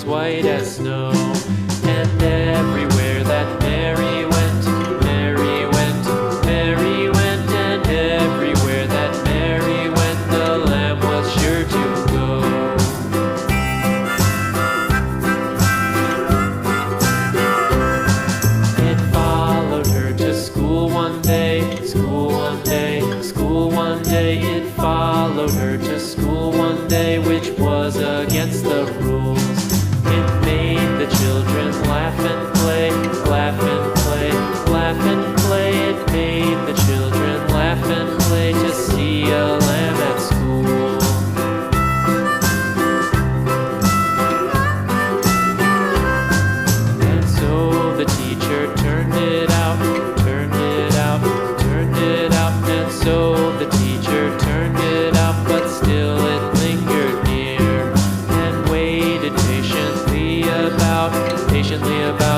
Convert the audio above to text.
white as snow. And everywhere that Mary went, Mary went, Mary went, and everywhere that Mary went, the lamb was sure to go. It followed her to school one day, school one day, school one day. It followed her to school one day, which was against the rules. It made the children laugh and play, laugh and play, laugh and play. It made the children laugh and play to see a lamb at school. And so the teacher turned it out, turned it out, turned it out. And so the teacher turned it out, but still it lingered near and waited patiently about